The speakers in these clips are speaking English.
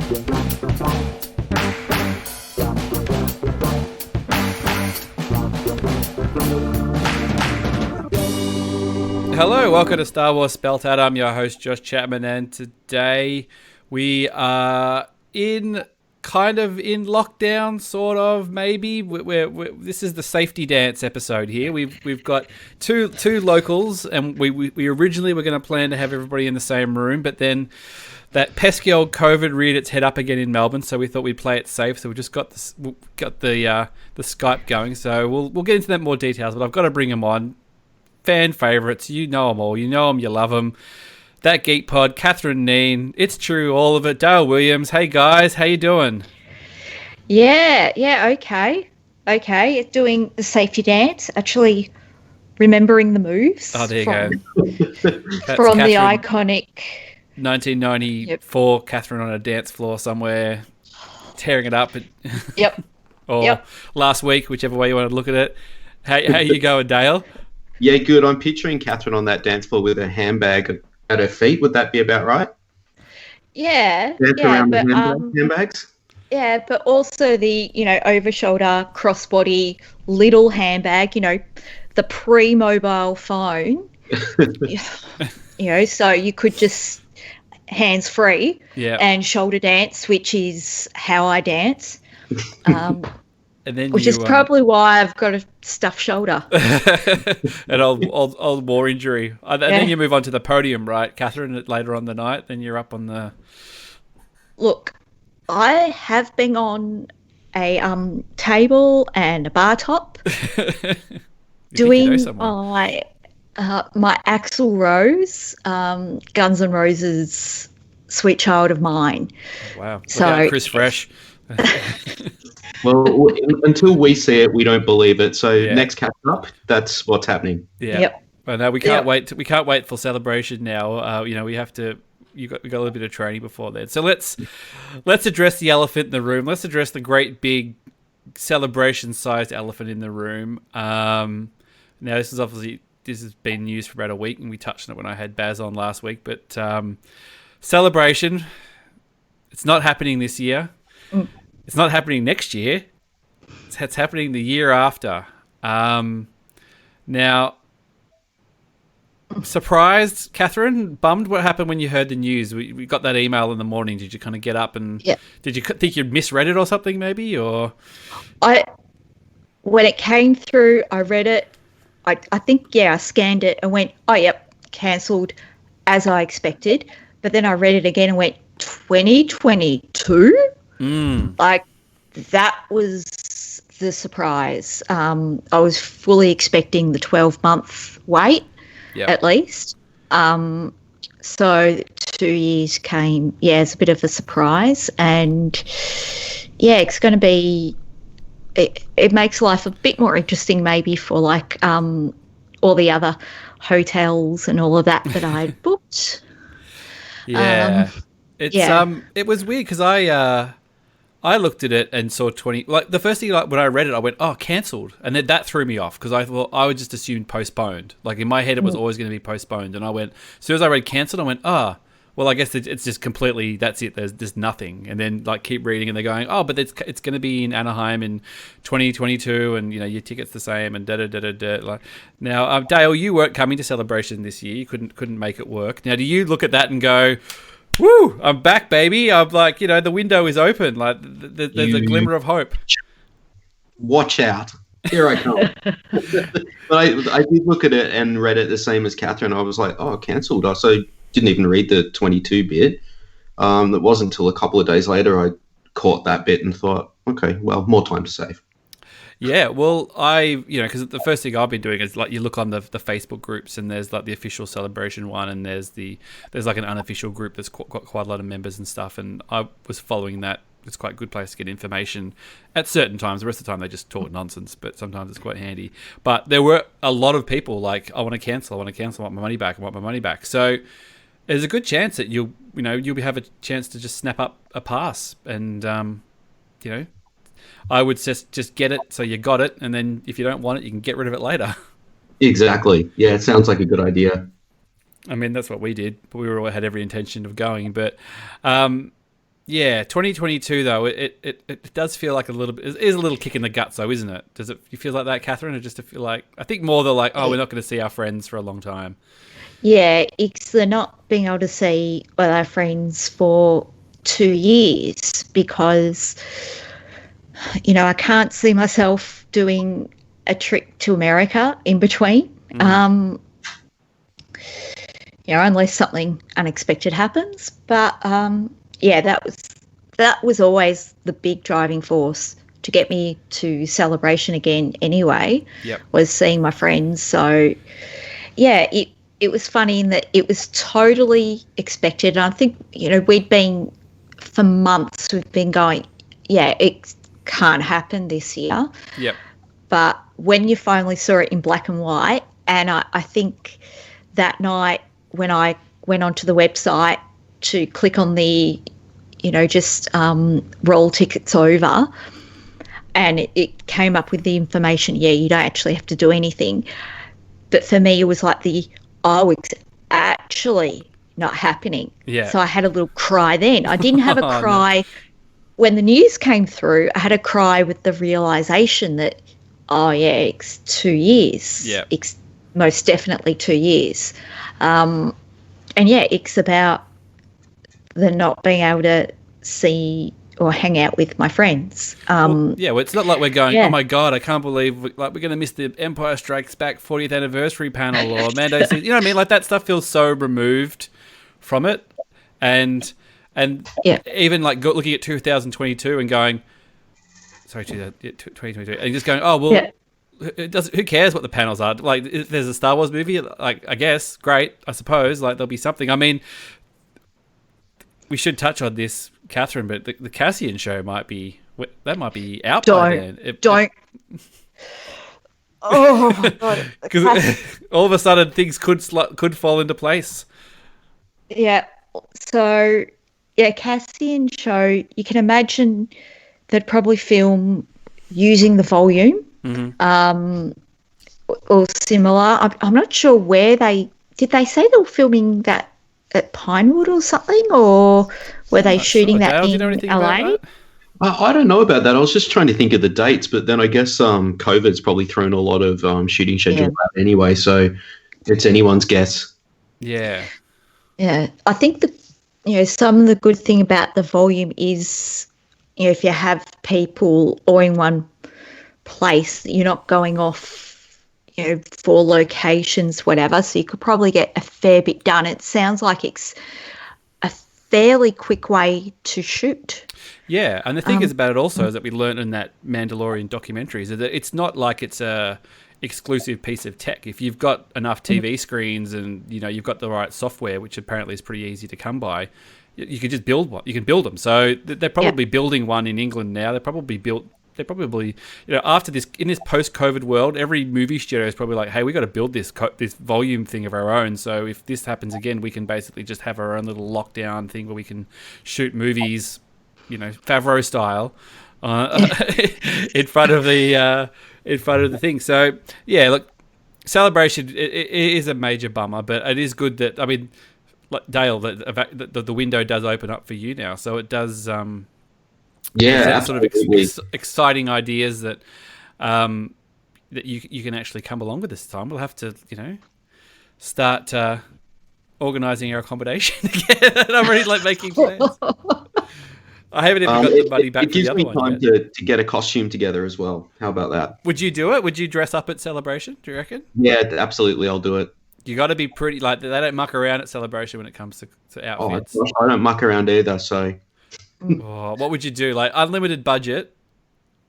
Hello, welcome to Star Wars Spelt Out. I'm your host, Josh Chapman, and today we are in lockdown, sort of, maybe. This is the safety dance episode here. We've got two locals, and we originally were going to plan to have everybody in the same room, but then that pesky old COVID reared its head up again in Melbourne, so we thought we'd play it safe. So we just got the Skype going. So we'll get into that more details, but I've got to bring them on. Fan favourites, you know them all. You know them, you love them. That Geek Pod, Catherine Kneen, It's True, all of it. Dale Williams, hey guys, how you doing? Yeah, okay. Doing the safety dance, actually remembering the moves. Oh, there you go. From the iconic 1994, Catherine on a dance floor somewhere, tearing it up. Yep. Or last week, whichever way you want to look at it. How you going, Dale? Yeah, good. I'm picturing Catherine on that dance floor with a handbag at her feet. Would that be about right? Yeah. Dance around the handbags? Yeah, but also the, over-shoulder, crossbody, little handbag, the pre-mobile phone. So you could just hands-free and shoulder dance, which is how I dance. And then which is probably why I've got a stuffed shoulder. An old war injury. And then you move on to the podium, right, Catherine, later on the night? Then you're up on the... Look, I have been on a table and a bar top doing my Axl Rose, Guns N' Roses, Sweet Child of Mine. Wow. So Chris Fresh. Well, until we see it, we don't believe it. So next catch up, that's what's happening. Yeah. Yep. Well, no, we can't wait. We can't wait for celebration we have to. We got a little bit of training before then. So let's address the elephant in the room. Let's address the great big celebration-sized elephant in the room. Now, this has been news for about a week, and we touched on it when I had Baz on last week. But celebration, it's not happening this year. It's not happening next year. It's happening the year after. Now, surprised, Catherine? Bummed? What happened when you heard the news? We got that email in the morning. Did you kind of get up and... Yeah. Did you think you'd misread it or something, maybe? Or when it came through, I read it. I think, I scanned it and went, oh, yep, cancelled, as I expected. But then I read it again and went, 2022? Like, that was the surprise. I was fully expecting the 12-month wait, at least. So 2 years came, it's a bit of a surprise. And, it's going to be, it makes life a bit more interesting maybe for, like, all the other hotels and all of that I booked. It was weird because I looked at it and saw 20. Like the first thing, when I read it, I went, "Oh, cancelled," and then that threw me off because I thought I would just assume postponed. Like in my head, it was always going to be postponed, and I went. As soon as I read cancelled, I went, "Ah, well, I guess it's just completely. That's it. There's nothing." And then like keep reading, and they're going, "Oh, but it's going to be in Anaheim in 2022, and your ticket's the same." And Like now, Dale, you weren't coming to Celebration this year. You couldn't make it work. Now, do you look at that and go? Woo! I'm back, baby. I'm like, the window is open. Like, there's a glimmer of hope. Watch out. Here I come. But I did look at it and read it the same as Catherine. I was like, oh, cancelled. I also didn't even read the 22 bit. It wasn't until a couple of days later I caught that bit and thought, okay, well, more time to save. Yeah, well, because the first thing I've been doing is like you look on the Facebook groups and there's like the official celebration one and there's like an unofficial group that's got quite a lot of members and stuff, and I was following that. It's quite a good place to get information at certain times. The rest of the time they just talk nonsense, but sometimes it's quite handy. But there were a lot of people like, I want to cancel, I want my money back. So there's a good chance that you'll have a chance to just snap up a pass and I would just get it so you got it, and then if you don't want it, you can get rid of it later. Exactly. Yeah, it sounds like a good idea. I mean, that's what we did, but we all had every intention of going. But Yeah, 2022 though, it does feel like a little bit. It is a little kick in the guts though, isn't it? Does it? You feel like that, Catherine, or just to feel like? I think more the like, oh, we're not going to see our friends for a long time. Yeah, it's the not being able to see all our friends for 2 years because, I can't see myself doing a trip to America in between. Unless something unexpected happens. But yeah, that was always the big driving force to get me to Celebration again. Anyway, was seeing my friends. So yeah, it was funny in that it was totally expected. And I think we'd been for months. We've been going, it can't happen this year. Yep. But when you finally saw it in black and white, and I think that night when I went onto the website to click on the, just roll tickets over, and it came up with the information, you don't actually have to do anything. But for me, it was like it's actually not happening. Yeah. So I had a little cry then. I didn't have a cry when the news came through. I had a cry with the realisation that, it's 2 years. Yeah. It's most definitely 2 years. It's about the not being able to see or hang out with my friends. It's not like we're going, oh my God, I can't believe we're going to miss the Empire Strikes Back 40th anniversary panel or Mando says, you know what I mean? Like that stuff feels so removed from it. And even like looking at 2022 and going, sorry, 2022, and just going, oh, well, who cares what the panels are? Like, if there's a Star Wars movie, like, I guess, great, I suppose, like, there'll be something. I mean, we should touch on this, Catherine, but the Cassian show might be out by then. Don't. Oh, my God. Because all of a sudden, things could fall into place. Yeah. So, Cassian show, you can imagine they'd probably film using the volume. Mm-hmm. Or similar. I'm not sure where did they say they were filming that at Pinewood or something, or were they shooting that in LA? I don't know about that. I was just trying to think of the dates, but then I guess COVID's probably thrown a lot of shooting schedule out anyway, so it's anyone's guess. Yeah. Yeah, I think some of the good thing about the volume is, if you have people all in one place, you're not going off, for locations, whatever. So you could probably get a fair bit done. It sounds like it's a fairly quick way to shoot. Yeah, and the thing is about it also is that we learned in that Mandalorian documentary is that it's not like it's a exclusive piece of tech. If you've got enough TV screens and you've got the right software, which apparently is pretty easy to come by, you can just build one. You can build them. So they're probably building one in England now. They're probably after this, in this post-COVID world, every movie studio is probably like, hey, we got to build this volume thing of our own. So if this happens again, we can basically just have our own little lockdown thing where we can shoot movies, Favreau style, in front of the thing. So yeah, look, Celebration it is a major bummer, but it is good that, I mean, like Dale, the window does open up for you now, so it does. Sort of exciting ideas that that you can actually come along with this time. We'll have to, start organising our accommodation again. I'm already making plans. I haven't even got the money back for the other one. It gives me time to get a costume together as well. How about that? Would you do it? Would you dress up at Celebration? Do you reckon? Yeah, absolutely. I'll do it. You got to be pretty. Like, they don't muck around at Celebration when it comes to outfits. Oh, I don't muck around either. So. What would you do? Like, unlimited budget?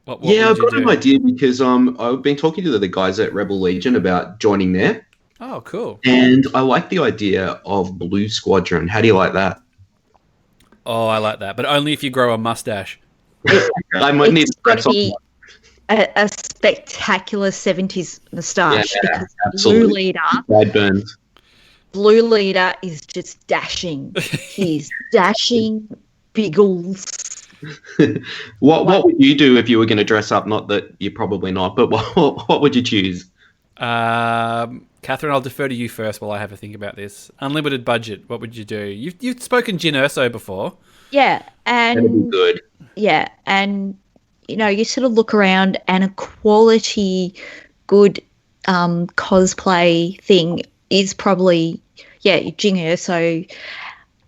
What I've got an idea because I've been talking to the guys at Rebel Legion about joining there. Oh, cool. And I like the idea of Blue Squadron. How do you like that? Oh, I like that, but only if you grow a mustache. I might need to press on. A spectacular 70s moustache, because absolutely. Blue Leader is just dashing. He's dashing biggles. What would you do if you were going to dress up? Not that you're probably not, but what would you choose? Catherine, I'll defer to you first while I have a think about this. Unlimited budget, what would you do? You've spoken Gin Urso before. Yeah, That'd be and good. yeah, and you sort of look around, and a quality, good cosplay thing is probably Jing So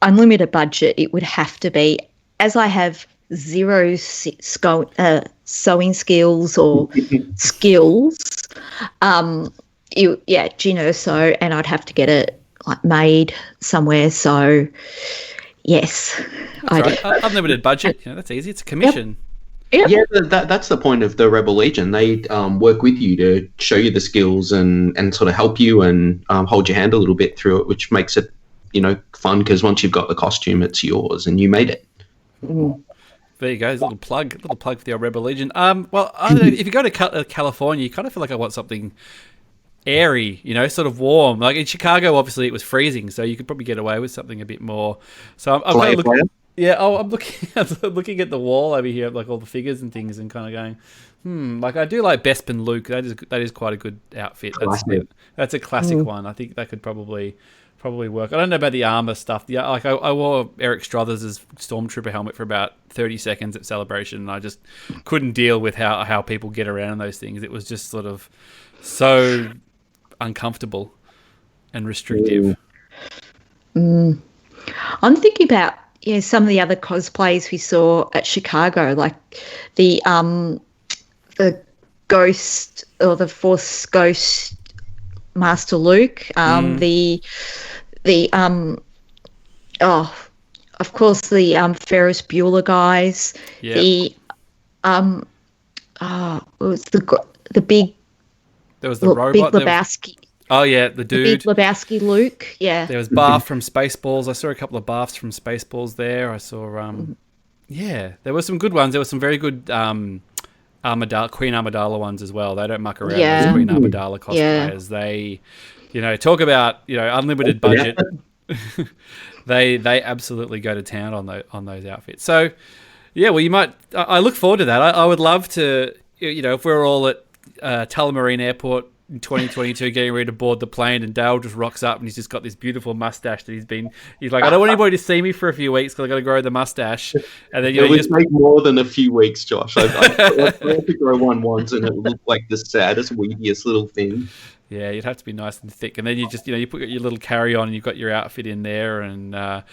unlimited budget. It would have to be, as I have zero sewing skills or skills. Gin So, and I'd have to get it like made somewhere. So yes, That's right. Unlimited budget. That's easy. It's a commission. Yep. Yeah, that's the point of the Rebel Legion. They work with you to show you the skills and sort of help you and hold your hand a little bit through it, which makes it, fun because once you've got the costume, it's yours and you made it. Mm. There you go. There's a little plug for the Rebel Legion. Well, I don't know, if you go to California, you kind of feel like I want something airy, sort of warm. Like in Chicago, obviously it was freezing, so you could probably get away with something a bit more. So I'm kind of looking. Yeah, I'm looking at the wall over here, like all the figures and things, and kind of going, like I do like Bespin Luke. That is quite a good outfit. That's a classic one. I think that could probably work. I don't know about the armor stuff. Yeah, like I wore Eric Struthers' Stormtrooper helmet for about 30 seconds at Celebration, and I just couldn't deal with how people get around those things. It was just sort of so uncomfortable and restrictive. I'm thinking about some of the other cosplays we saw at Chicago, like the Ghost or the Force Ghost Master Luke, of course the Ferris Bueller guys, Yep. it was the big There was the robot. Big Lebowski. Oh yeah, the dude. The Big Lebowski Luke, yeah. There was Barf from Spaceballs. I saw a couple of Barfs from Spaceballs there. I saw, there were some good ones. There were some very good Queen Amidala ones as well. They don't muck around. Yeah. Those Queen Amidala cosplayers. They, talk about unlimited budget. They absolutely go to town on those outfits. So, yeah, well, you might. I look forward to that. I would love to. If we're all at Tullamarine Airport in 2022 getting ready to board the plane, and Dale just rocks up and he's just got this beautiful mustache that he's like, I don't want anybody to see me for a few weeks because I got to grow the mustache. And then it would take more than a few weeks, Josh. I tried to grow one once and it looked like the saddest, weediest little thing. Yeah, you'd have to be nice and thick, and then you just you put your little carry on and you've got your outfit in there. And now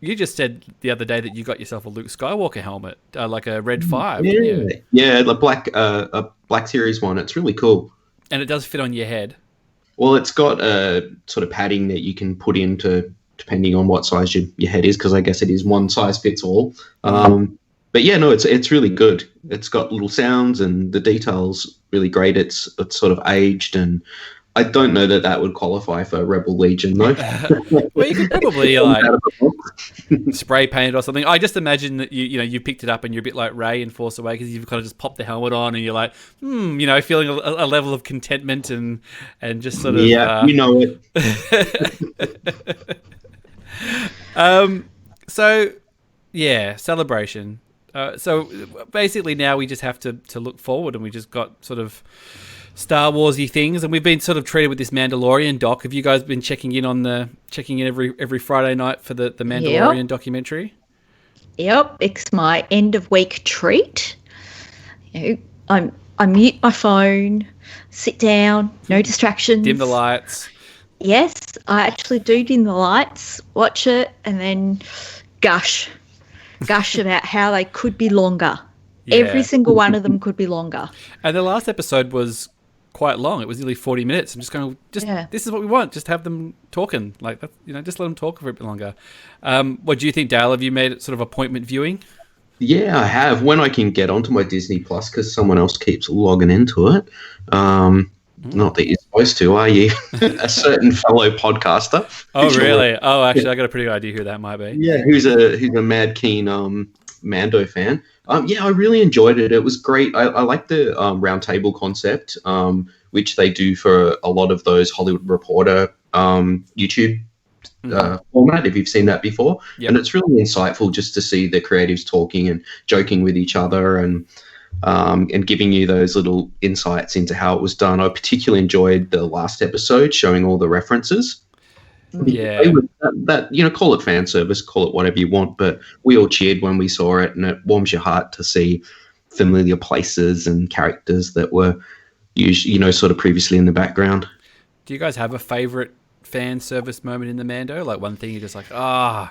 you just said the other day that you got yourself a Luke Skywalker helmet, like a Red 5. Yeah, the Black Series one. It's really cool. And it does fit on your head. Well, it's got a sort of padding that you can put into depending on what size your head is, because I guess it is one size fits all. But yeah, no, it's really good. It's got little sounds and the details really great. It's sort of aged, and I don't know that would qualify for Rebel Legion though. Well, you could probably spray paint it or something. I just imagine that you picked it up and you're a bit like Rey in Force Awakens. You've kind of just popped the helmet on and you're like, feeling a level of contentment and just sort of it. So yeah, Celebration. So basically now we just have to look forward, and we just got sort of Star Warsy things, and we've been sort of treated with this Mandalorian doc. Have you guys been checking in every Friday night for the Mandalorian documentary? Yep, it's my end of week treat. I mute my phone, sit down, no distractions. Dim the lights. Yes, I actually do dim the lights, watch it, and then gush about how they could be longer. Yeah. Every single one of them could be longer. And the last episode was quite long. It was nearly 40 minutes. I'm just going, this is what we want. Just have them talking like that. Just let them talk for a bit longer. What do you think, Dale? Have you made it sort of appointment viewing? Yeah, I have. When I can get onto my Disney Plus, because someone else keeps logging into it. Not that you're supposed to, are you? A certain fellow podcaster. Oh, really? Oh, actually, I got a pretty good idea who that might be. Yeah, who's a mad keen Mando fan. I really enjoyed it. It was great. I like the round table concept, which they do for a lot of those Hollywood Reporter YouTube format, if you've seen that before. Yep. And it's really insightful just to see the creatives talking and joking with each other. And and giving you those little insights into how it was done. I particularly enjoyed the last episode showing all the references. Yeah. Call it fan service, call it whatever you want, but we all cheered when we saw it, and it warms your heart to see familiar places and characters that were usually, sort of previously in the background. Do you guys have a favorite fan service moment in the Mando? Like one thing you're just like, I'm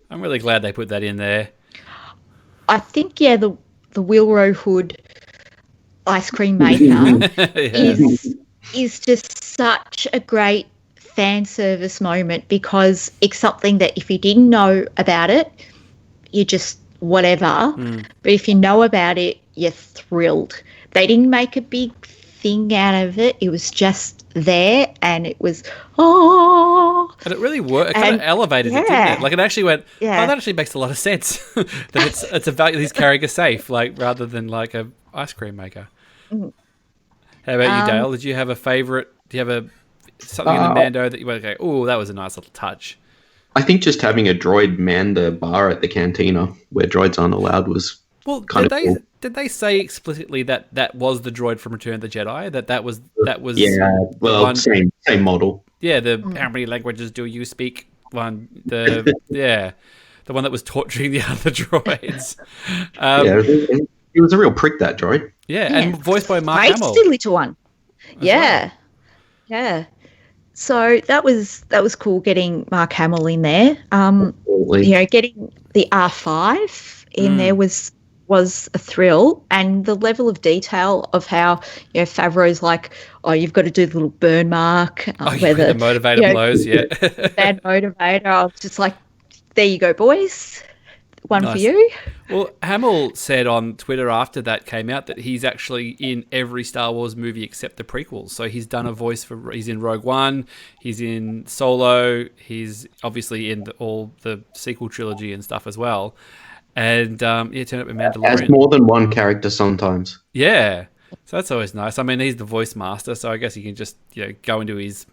really glad they put that in there. I think, the Wilro Hood ice cream maker is just such a great fan service moment, because it's something that if you didn't know about it, you just whatever. But if you know about it, you're thrilled. They didn't make a big thing out of it. It was just there, and it was and it really worked. It kind of elevated it, didn't it? Like it actually went, that actually makes a lot of sense. That it's a value he's carrying a safe, like rather than like a ice cream maker. How about you, Dale? Did you have a favorite? Do you have something in the Mando that you went, okay, that was a nice little touch? I think just having a droid man the bar at the cantina where droids aren't allowed was cool. Did they say explicitly that was the droid from Return of the Jedi? That was same model. Yeah, how many languages do you speak one? The one that was torturing the other droids. He was a real prick, that droid. Yeah, and voiced by Mark Hamill. Feisty little one. Yeah. So that was cool getting Mark Hamill in there. Getting the R5 in there was a thrill, and the level of detail of how Favreau's like, you've got to do the little burn mark, the motivator blows, bad motivator. I was just like, there you go, boys. One for you. Well, Hamill said on Twitter after that came out that he's actually in every Star Wars movie except the prequels. So he's done a voice he's in Rogue One, he's in Solo, he's obviously in all the sequel trilogy and stuff as well. And turned up in Mandalorian. As more than one character sometimes. Yeah. So that's always nice. I mean, he's the voice master, so I guess he can just go into his,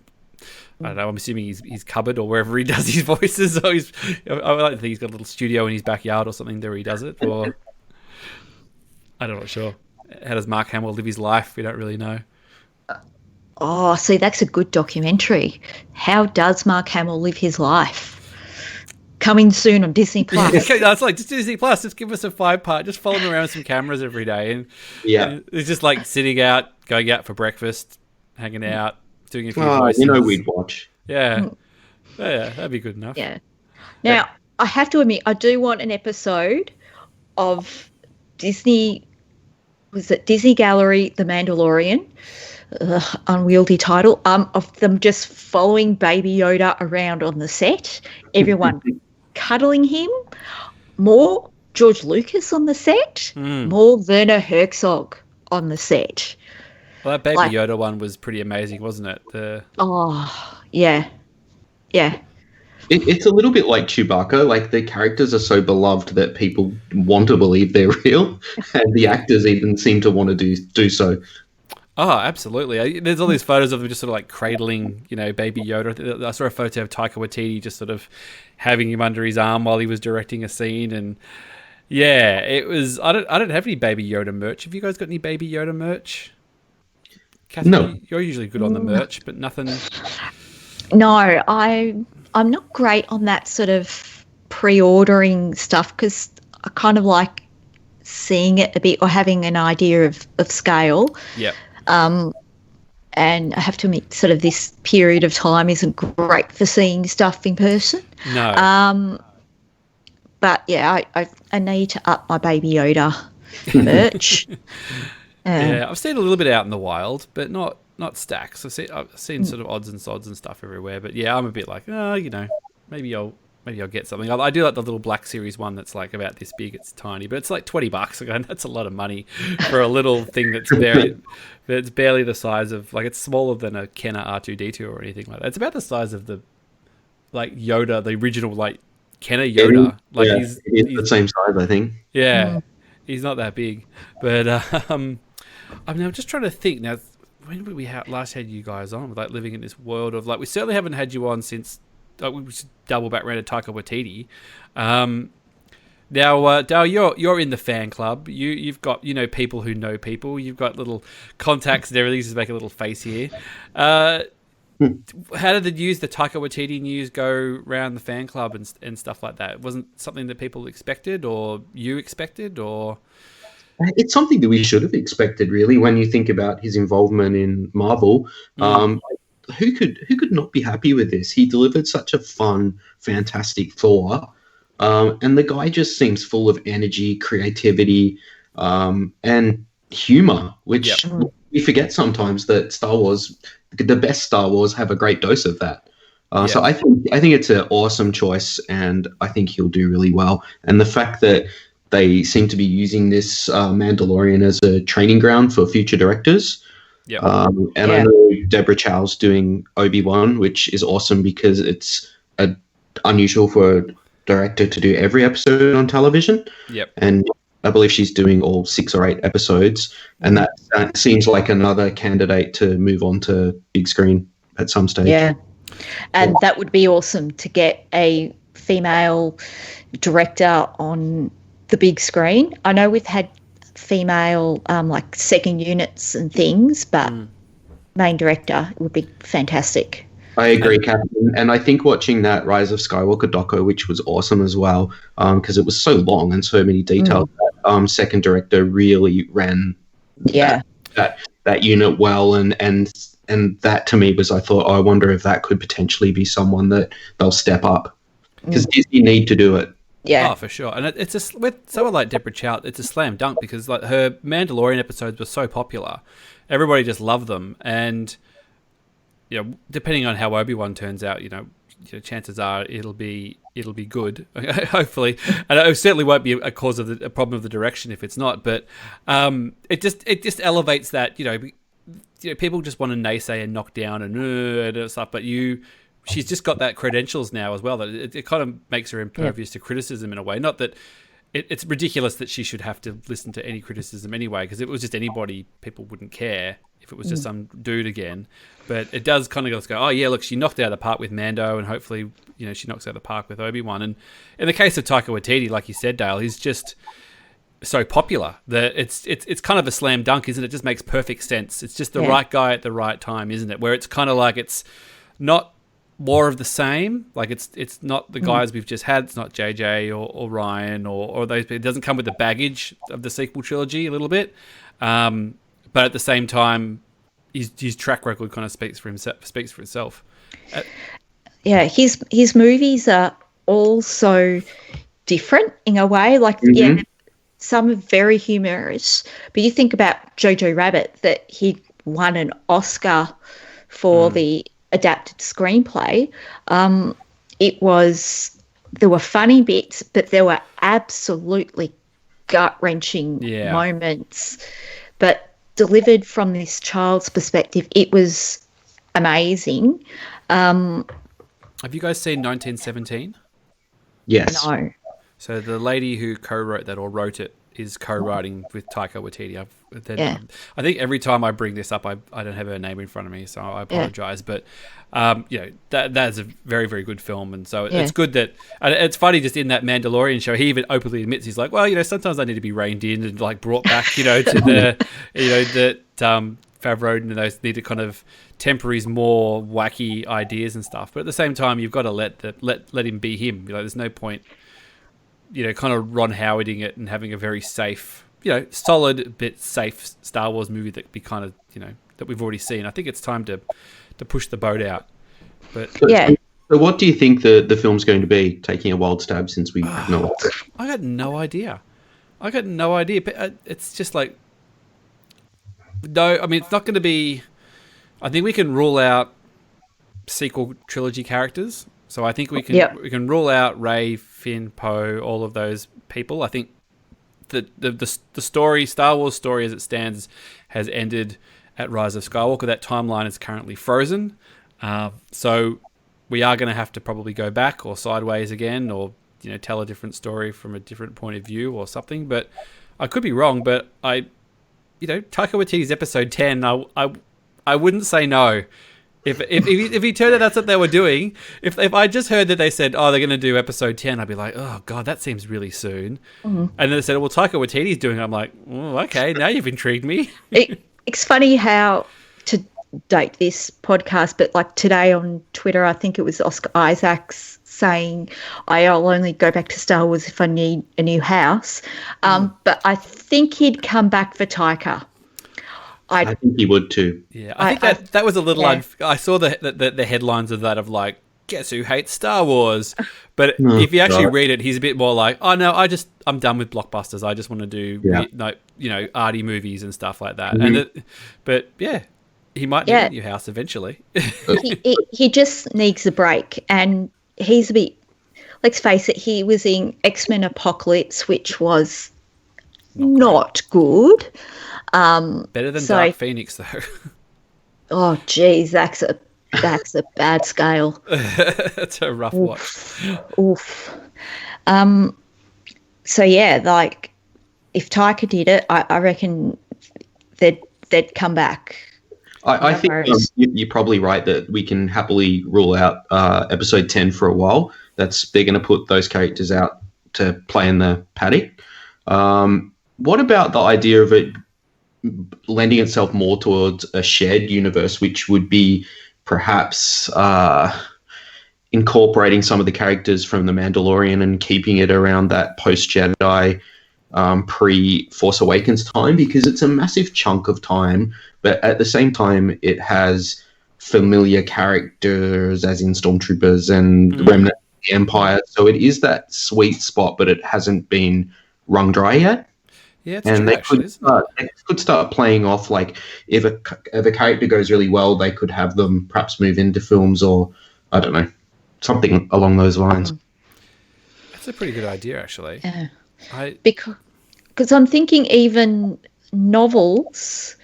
I don't know, I'm assuming his cupboard or wherever he does his voices. So I like to think he's got a little studio in his backyard or something where he does it. Or I'm not sure. How does Mark Hamill live his life? We don't really know. See, that's a good documentary. How does Mark Hamill live his life? Coming soon on Disney Plus. It's like just Disney Plus. Just give us a 5-part. Just follow him around with some cameras every day, and it's just like sitting out, going out for breakfast, hanging out, doing a few voices. We'd watch. Yeah, that'd be good enough. Yeah. Now I have to admit, I do want an episode of Disney. Was it Disney Gallery, The Mandalorian? Unwieldy title. Of them just following Baby Yoda around on the set. Everyone cuddling him. More George Lucas on the set. More Werner Herzog on the set. Well, that Baby Yoda one was pretty amazing, wasn't it? Yeah. It's a little bit like Chewbacca. Like, the characters are so beloved that people want to believe they're real, and the actors even seem to want to do so. Oh, absolutely. There's all these photos of him just sort of like cradling, Baby Yoda. I saw a photo of Taika Waititi just sort of having him under his arm while he was directing a scene. And yeah, it was, I don't have any Baby Yoda merch. Have you guys got any Baby Yoda merch? Catherine, no. You're usually good on the merch, but nothing. No, I'm not great on that sort of pre-ordering stuff, because I kind of like seeing it a bit or having an idea of scale. Yeah. And I have to admit, sort of this period of time isn't great for seeing stuff in person. No. But yeah, I need to up my Baby Yoda merch. Yeah, I've seen a little bit out in the wild, but not stacks. I've seen sort of odds and sods and stuff everywhere. But yeah, I'm a bit like, maybe I'll get something. I do like the little Black Series one that's like about this big. It's tiny, but it's like $20. Again, that's a lot of money for a little thing that's barely the size of, like, it's smaller than a Kenner R2D2 or anything like that. It's about the size of the, like, Yoda, the original, like, Kenner Yoda. Like, he's the same size, I think. Yeah, he's not that big. But I'm just trying to think now. When did we last had you guys on? Like, living in this world of, like, we certainly haven't had you on since. We should double back around to Taika Waititi. Now, Dale, you're in the fan club. You've got people who know people. You've got little contacts and everything. Just make a little face here. How did the Taika Waititi news go around the fan club and stuff like that? It wasn't something that people expected, or you expected, or It's something that we should have expected, really, when you think about his involvement in Marvel. Who could not be happy with this? He delivered such a fun, fantastic Thor, and the guy just seems full of energy, creativity, and humor, which we forget sometimes that Star Wars, the best Star Wars, have a great dose of that. So I think it's an awesome choice, and I think he'll do really well. And the fact that they seem to be using this Mandalorian as a training ground for future directors. I know Deborah Chow's doing Obi-Wan, which is awesome because it's unusual for a director to do every episode on television. And I believe she's doing all 6 or 8 episodes, and that seems like another candidate to move on to big screen at some stage. Yeah, and that would be awesome to get a female director on the big screen. I know we've had female like second units and things, but main director would be fantastic. I agree, Cassian. And I think watching that Rise of Skywalker doco, which was awesome as well, because it was so long and so many details, that second director really ran that unit well, and that to me was, I thought, I wonder if that could potentially be someone that they'll step up, because Disney need to do it. Yeah. Oh, for sure. And it's with someone like Deborah Chow, it's a slam dunk, because like her Mandalorian episodes were so popular, everybody just loved them, and depending on how Obi-Wan turns out, chances are it'll be good, hopefully, and it certainly won't be a cause of a problem of the direction if it's not. But it just elevates that. People just want to naysay and knock down and stuff, but she's just got that credentials now as well that it kind of makes her impervious to criticism in a way. Not that it's ridiculous that she should have to listen to any criticism anyway, because if it was just anybody, people wouldn't care if it was just some dude again. But it does kind of go, oh yeah, look, she knocked it out of the park with Mando, and hopefully, she knocks it out of the park with Obi-Wan. And in the case of Taika Waititi, like you said, Dale, he's just so popular that it's kind of a slam dunk, isn't it? It just makes perfect sense. It's just the right guy at the right time, isn't it? Where it's kind of like it's not more of the same. Like it's not the guys we've just had. It's not JJ or Ryan or those. It doesn't come with the baggage of the sequel trilogy a little bit, but at the same time, his track record kind of speaks for itself. His movies are all so different in a way. Like some are very humorous, but you think about Jojo Rabbit, that he won an Oscar for the adapted screenplay. There were funny bits, but there were absolutely gut-wrenching moments, but delivered from this child's perspective, it was amazing. Have you guys seen 1917? Yes. No. So the lady who co-wrote that or wrote it is co-writing with Taika Waititi. I think every time I bring this up, I don't have her name in front of me, so I apologize. But that's a very, very good film, and so it's good that. And it's funny, just in that Mandalorian show, he even openly admits, he's like, well, sometimes I need to be reined in and like brought back, to the, that Favreau and those need to kind of temper his more wacky ideas and stuff. But at the same time, you've got to let him be him. There's no point, kind of Ron Howarding it and having a very safe, solid but safe Star Wars movie that be kind of, that we've already seen. I think it's time to push the boat out. But So what do you think the film's going to be? Taking a wild stab, since we know. I got no idea. But it's just like, no, I mean, it's not going to be. I think we can rule out sequel trilogy characters. So I think we can rule out Rey, Finn, Poe, all of those people. I think the story, Star Wars story as it stands, has ended at Rise of Skywalker. That timeline is currently frozen. So we are going to have to probably go back or sideways again, or tell a different story from a different point of view or something. But I could be wrong. But Taika Waititi's Episode 10, I wouldn't say no If he turned out that's what they were doing, if I just heard that they said, oh, they're going to do episode 10, I'd be like, oh god, that seems really soon. And then they said, well, Taika Waititi's doing it. I'm like, oh, okay, now you've intrigued me. It's funny how to date this podcast, but like today on Twitter, I think it was Oscar Isaacs saying, I'll only go back to Star Wars if I need a new house. But I think he'd come back for Taika. I think he would too. Yeah, I think that was a little. Yeah. I saw the headlines of that of like, guess who hates Star Wars? But if you actually read it, he's a bit more like, oh no, I'm done with blockbusters. I just want to do arty movies and stuff like that. But yeah, he might need a new house eventually. he just needs a break, and he's a bit. Let's face it, he was in X-Men Apocalypse, which was not good. Better than Dark Phoenix, though. Oh, geez, that's a bad scale. That's a rough watch. Oof. So yeah, like if Taika did it, I reckon they'd come back. I think you're probably right that we can happily rule out episode 10 for a while. They're going to put those characters out to play in the paddock. What about the idea of it lending itself more towards a shared universe, which would be perhaps incorporating some of the characters from The Mandalorian and keeping it around that post-Jedi, pre-Force Awakens time, because it's a massive chunk of time, but at the same time it has familiar characters, as in Stormtroopers and Remnant of the Empire, so it is that sweet spot, but it hasn't been wrung dry yet. Yeah, and true, they could start playing off, like if a character goes really well, they could have them perhaps move into films, or I don't know, something along those lines. That's a pretty good idea, actually. Yeah. Because I'm thinking even novels,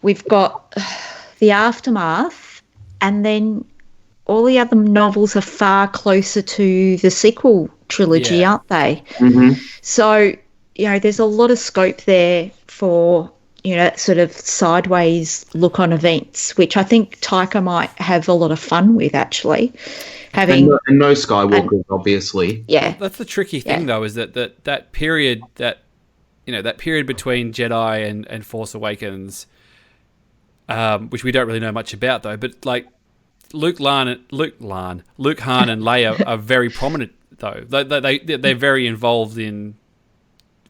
we've got The Aftermath, and then all the other novels are far closer to the sequel trilogy, aren't they? Mm-hmm. So, there's a lot of scope there for, sort of sideways look on events, which I think Taika might have a lot of fun with, actually. And no Skywalkers, obviously. Yeah. That's the tricky thing, though, is that period that period between Jedi and Force Awakens, which we don't really know much about, though, but like Luke, Han, and Leia are very prominent, though. They're very involved in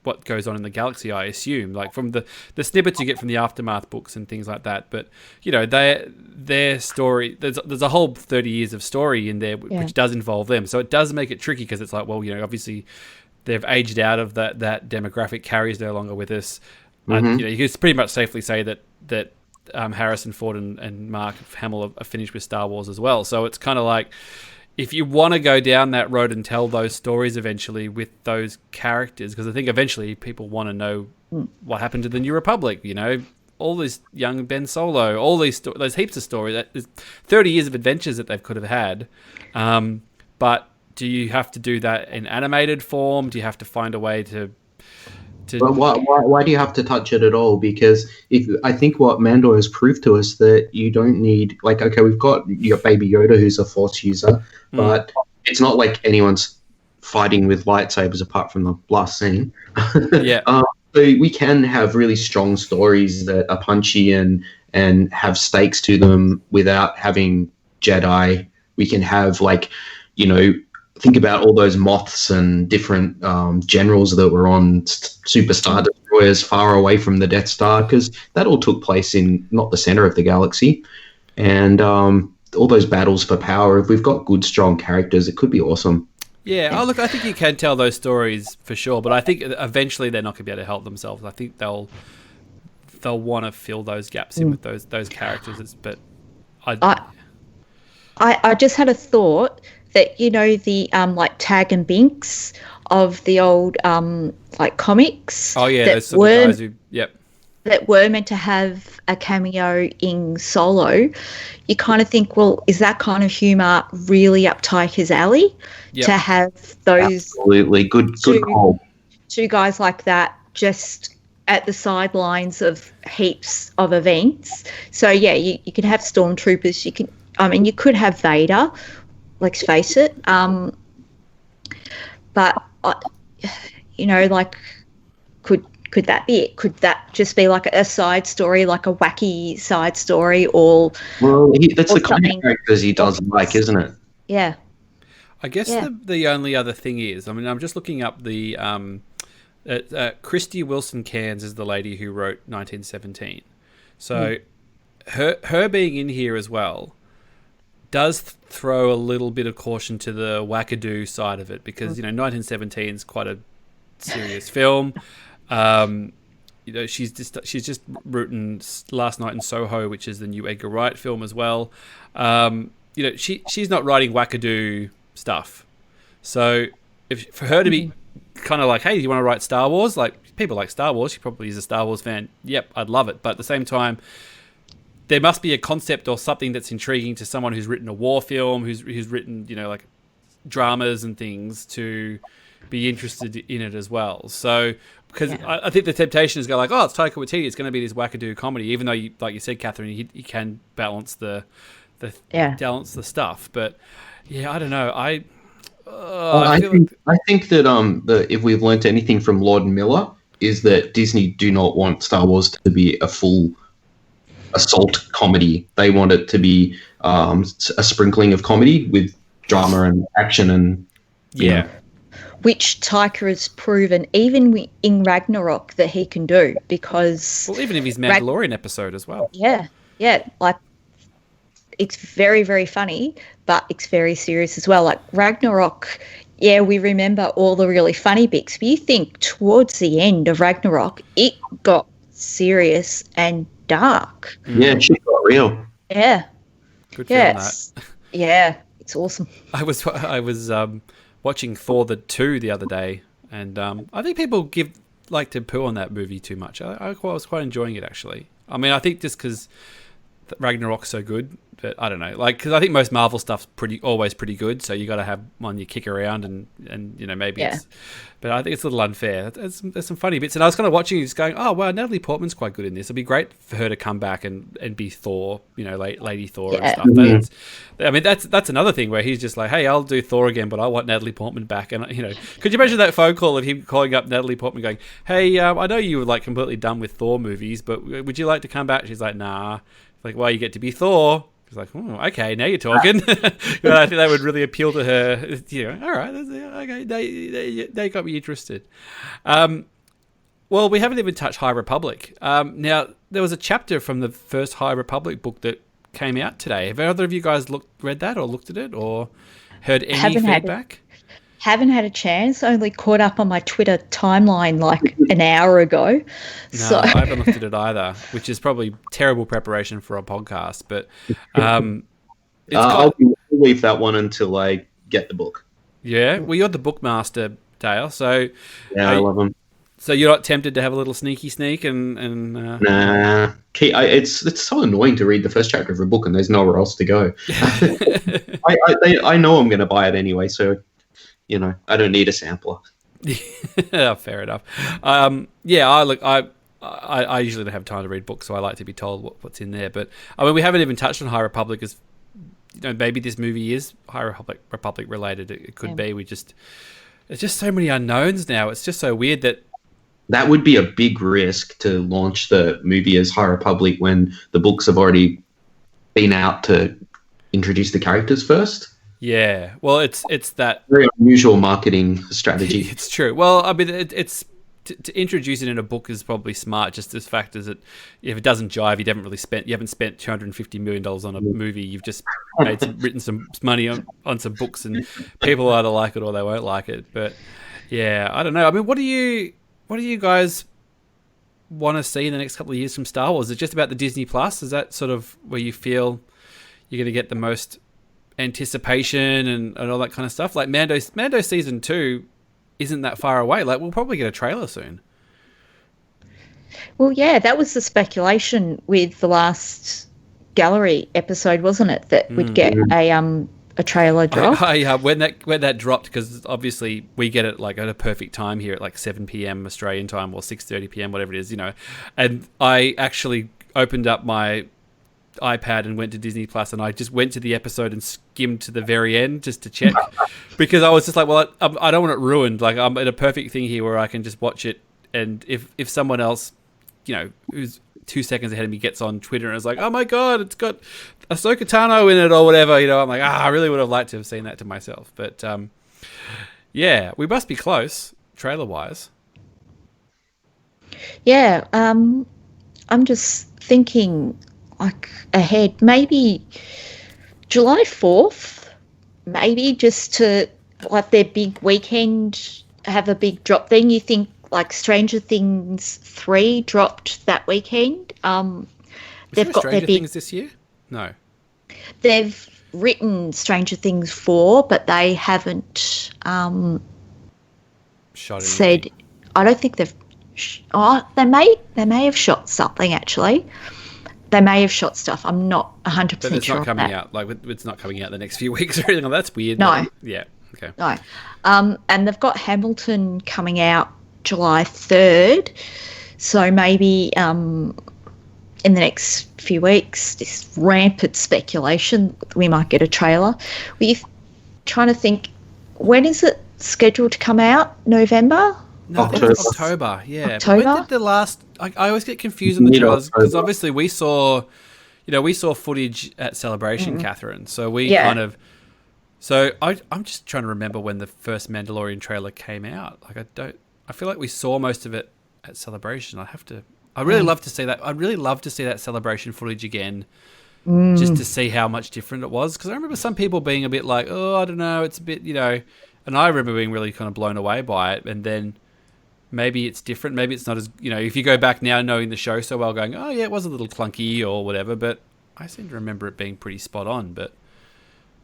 what goes on in the galaxy, I assume, like from the snippets you get from the Aftermath books and things like that. But their story, there's a whole 30 years of story in there which does involve them, so it does make it tricky, because it's like, well, obviously they've aged out of that demographic. Carrie's no longer with us. You can pretty much safely say that Harrison Ford and Mark Hamill are finished with Star Wars as well. So it's kind of like, if you want to go down that road and tell those stories eventually with those characters, because I think eventually people want to know what happened to the New Republic, all this young Ben Solo, all those heaps of stories, there's 30 years of adventures that they could have had. But do you have to do that in animated form? Do you have to find a way to But why do you have to touch it at all? Because I think what Mando has proved to us, that you don't need, like, okay, we've got your Baby Yoda who's a Force user, but it's not like anyone's fighting with lightsabers apart from the last scene. Yeah. So we can have really strong stories that are punchy and have stakes to them without having Jedi. We can have, like, think about all those moths and different generals that were on Super Star Destroyers far away from the Death Star, because that all took place in not the center of the galaxy. And all those battles for power, if we've got good, strong characters, it could be awesome. Yeah, look, I think you can tell those stories for sure, but I think eventually they're not going to be able to help themselves. I think they'll want to fill those gaps in with those characters. But I just had a thought that, the like Tag and Binks of the old like comics. Oh yeah, those sort of guys who, that were meant to have a cameo in Solo. You kind of think, well, is that kind of humour really up Taika's alley? To have those absolutely good call. Two guys like that just at the sidelines of heaps of events. So yeah, you can have stormtroopers. I mean, you could have Vader, let's face it. But like, could that be it? Could that just be like a side story, like a wacky side story, or that's the kind of characters he does like, isn't it? Yeah. I guess the only other thing is, I mean, I'm just looking up the Christy Wilson Cairns is the lady who wrote 1917. So her being in here as well does throw a little bit of caution to the wackadoo side of it, because 1917 is quite a serious film. She's just written Last Night in Soho, which is the new Edgar Wright film as well. She's not writing wackadoo stuff. So for her to be kind of like, hey, do you want to write Star Wars? Like, people like Star Wars. She probably is a Star Wars fan. Yep, I'd love it. But at the same time, there must be a concept or something that's intriguing to someone who's written a war film, who's written, like dramas and things, to be interested in it as well. So, because I think the temptation is go like, oh, it's Taika Waititi, it's going to be this wackadoo comedy, even though, like you said, Catherine, he can balance the stuff. But yeah, I don't know. I think that if we've learnt anything from Lord and Miller, is that Disney do not want Star Wars to be a full assault comedy. They want it to be a sprinkling of comedy with drama and action and which Taika has proven even in Ragnarok that he can do, because even in his Mandalorian episode as well. Yeah, like, it's very, very funny, but it's very serious as well. Like Ragnarok, we remember all the really funny bits, but you think towards the end of Ragnarok, it got serious and dark. Yeah, shit got real. Yeah. Good film, that. Yeah, it's awesome. I was watching Thor the 2 the other day, and I think people like to poo on that movie too much. I was quite enjoying it, actually. I mean, I think just because Ragnarok's so good, but I don't know, like, because I think most Marvel stuff's always pretty good, so you got to have one you kick around and maybe it's, but I think it's a little unfair. There's some funny bits, and I was kind of watching it, just going, oh wow, Natalie Portman's quite good in this. It'd be great for her to come back and be Thor, Lady Thor and stuff. But I mean, that's another thing where he's just like, hey, I'll do Thor again, but I want Natalie Portman back. And could you imagine that phone call of him calling up Natalie Portman going, hey, I know you were like completely done with Thor movies, but would you like to come back? She's like, nah. Like, well, you get to be Thor. She's like, oh, okay, now you're talking. I think that would really appeal to her. All right, okay, they got me interested. Well, we haven't even touched High Republic. Now, there was a chapter from the first High Republic book that came out today. Have either of you guys read that or looked at it or heard any feedback? Haven't had a chance. Only caught up on my Twitter timeline like an hour ago. No, I haven't looked at it either, which is probably terrible preparation for a podcast. But I'll leave that one until I get the book. Yeah, well, you're the bookmaster, Dale. So I love them. So you're not tempted to have a little sneak and Nah. It's so annoying to read the first chapter of a book and there's nowhere else to go. I know I'm going to buy it anyway, so I don't need a sampler. Fair enough. I usually don't have time to read books, so I like to be told what's in there. But I mean, we haven't even touched on High Republic, as maybe this movie is High Republic related. It could be. There's just so many unknowns now. It's just so weird that would be a big risk to launch the movie as High Republic when the books have already been out to introduce the characters first. Yeah, well, it's that very unusual marketing strategy. It's true. Well, I mean, it's to introduce it in a book is probably smart. Just as fact is that if it doesn't jive, you haven't spent $250 million on a movie. You've just written some money on some books, and people either like it or they won't like it. But yeah, I don't know. I mean, what do you guys want to see in the next couple of years from Star Wars? Is it just about the Disney Plus? Is that sort of where you feel you're going to get the most anticipation and all that kind of stuff? Like Mando season 2 isn't that far away. Like, we'll probably get a trailer soon. Well, yeah, that was the speculation with the last gallery episode, wasn't it? That we'd get a trailer drop. When that dropped, because obviously we get it like at a perfect time here at like 7 p.m. Australian time or 6:30 p.m. whatever it is, and I actually opened up my iPad and went to Disney Plus, and I just went to the episode and skimmed to the very end just to check, because I was just like, well, I don't want it ruined. Like, I'm in a perfect thing here where I can just watch it, and if someone else, who's 2 seconds ahead of me gets on Twitter and is like, oh my god, it's got Ahsoka Tano in it or whatever, I'm like, I really would have liked to have seen that to myself. But yeah, we must be close trailer wise. Yeah, I'm just thinking like ahead, maybe July 4th, maybe just to like their big weekend, have a big drop. Then you think like Stranger Things 3 dropped that weekend. They've got Stranger their big Things this year? No. They've written Stranger Things 4, but they haven't Shot said. I don't think they've. They may have shot something actually. They may have shot stuff. I'm not 100% But it's sure. not coming out. Like, it's not coming out the next few weeks or anything. That's weird. No. Yeah. Okay. No. And they've got Hamilton coming out July 3rd. So maybe in the next few weeks, this rampant speculation, we might get a trailer. We're trying to think, when is it scheduled to come out? November? No, I think it's October. Yeah. October? When did the last? I always get confused on the trailers because obviously we saw footage at Celebration, Catherine. So we kind of. So I'm just trying to remember when the first Mandalorian trailer came out. Like I feel like we saw most of it at Celebration. I'd really love to see that. I'd really love to see that Celebration footage again, just to see how much different it was. Because I remember some people being a bit like, oh, I don't know, it's a bit, and I remember being really kind of blown away by it. And then maybe it's different. Maybe it's not as, if you go back now knowing the show so well, going, oh yeah, it was a little clunky or whatever. But I seem to remember it being pretty spot on. But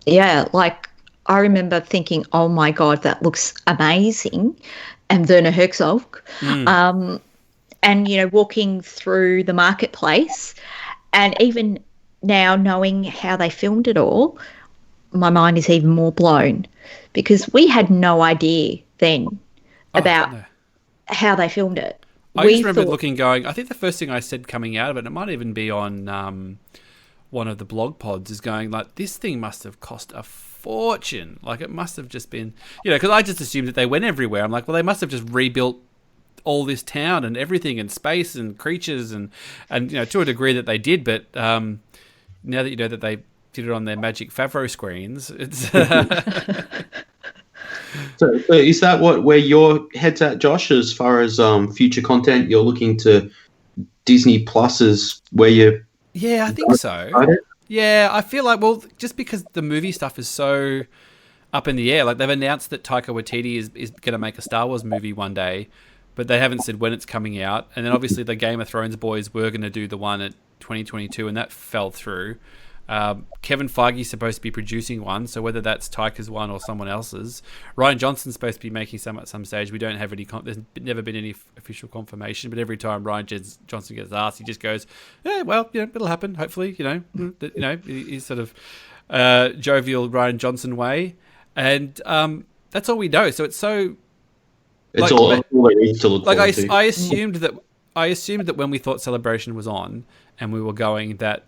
yeah, like I remember thinking, oh my God, that looks amazing. And Werner Herzog. And, walking through the marketplace, and even now knowing how they filmed it all, my mind is even more blown, because we had no idea then about how they filmed it. I just remember looking, going, I think the first thing I said coming out of it, and it might even be on one of the blog pods, is going like, this thing must have cost a fortune. Like, it must have just been, because I just assumed that they went everywhere. I'm like, well, they must have just rebuilt all this town and everything, and space and creatures and to a degree that they did. But now that you know that they did it on their Magic Favreau screens, it's So is that where your head's at, Josh, as far as future content? You're looking to Disney Plus as where you... Yeah, I think so. Yeah, I feel like, well, just because the movie stuff is so up in the air, like they've announced that Taika Waititi is going to make a Star Wars movie one day, but they haven't said when it's coming out. And then obviously the Game of Thrones boys were going to do the one at 2022, and that fell through. Kevin Feige's supposed to be producing one, so whether that's Taika's one or someone else's. Ryan Johnson's supposed to be making some at some stage. We don't have any. There's never been any official confirmation, but every time Ryan Johnson gets asked, he just goes, "Yeah, well, it'll happen. Hopefully, he's sort of jovial Ryan Johnson way." And that's all we know. So it's so. It's all there is to look forward to. I assumed that when we thought Celebration was on and we were going, that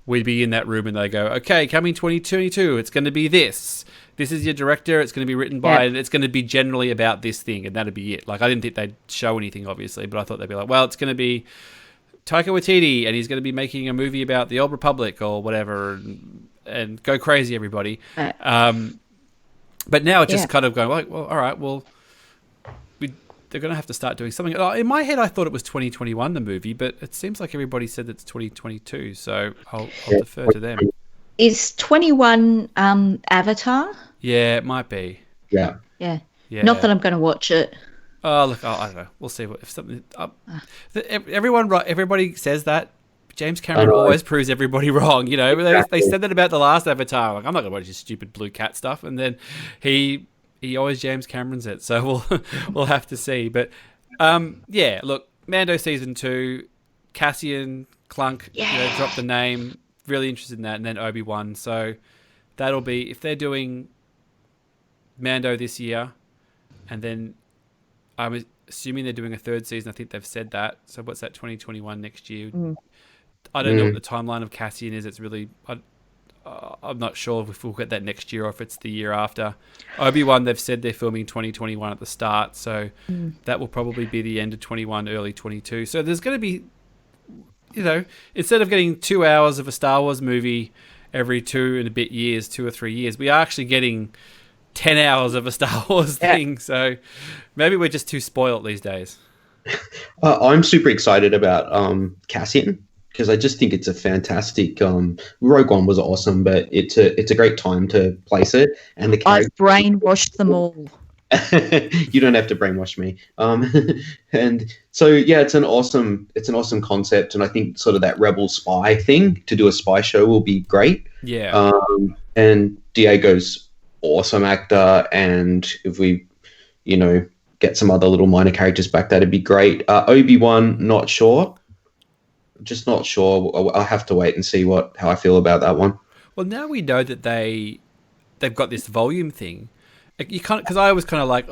we'd be in that room and they go, okay, coming 2022, it's going to be this. This is your director. It's going to be written by, and it's going to be generally about this thing, and that'd be it. Like, I didn't think they'd show anything, obviously, but I thought they'd be like, well, it's going to be Taika Waititi, and he's going to be making a movie about the Old Republic or whatever, and go crazy, everybody. But now it's just kind of going like, well, all right, well, they're going to have to start doing something. In my head, I thought it was 2021, the movie, but it seems like everybody said it's 2022, so I'll defer to them. Is 21 Avatar? Yeah, it might be. Yeah. Not that I'm going to watch it. Oh, look, I don't know. We'll see if something. Everybody says that. James Cameron always proves everybody wrong. They said that about the last Avatar. Like, I'm not going to watch this stupid blue cat stuff, and then he always James Cameron's it. So we'll have to see. But look, Mando season 2, Cassian, Clunk, dropped the name. Really interested in that, and then Obi-Wan. So that'll be, if they're doing Mando this year, and then I'm assuming they're doing a third season. I think they've said that. So what's that, 2021 next year? I don't know what the timeline of Cassian is. It's really, I'm not sure if we'll get that next year or if it's the year after. Obi-Wan, they've said they're filming 2021 at the start, so that will probably be the end of 21, early 22. So there's going to be, instead of getting 2 hours of a Star Wars movie every 2 and a bit years, 2 or 3 years, we are actually getting 10 hours of a Star Wars thing. So maybe we're just too spoiled these days. I'm super excited about Cassian, because I just think it's a fantastic. Rogue One was awesome, but it's a great time to place it. And the I've brainwashed them all. You don't have to brainwash me. And so it's an awesome concept, and I think sort of that rebel spy thing, to do a spy show, will be great. Yeah. And Diego's awesome actor, and if we, get some other little minor characters back, that'd be great. Obi-Wan, not sure. Just not sure. I'll have to wait and see how I feel about that one. Well, now we know that they've got this volume thing. You can't, because I was kind of like,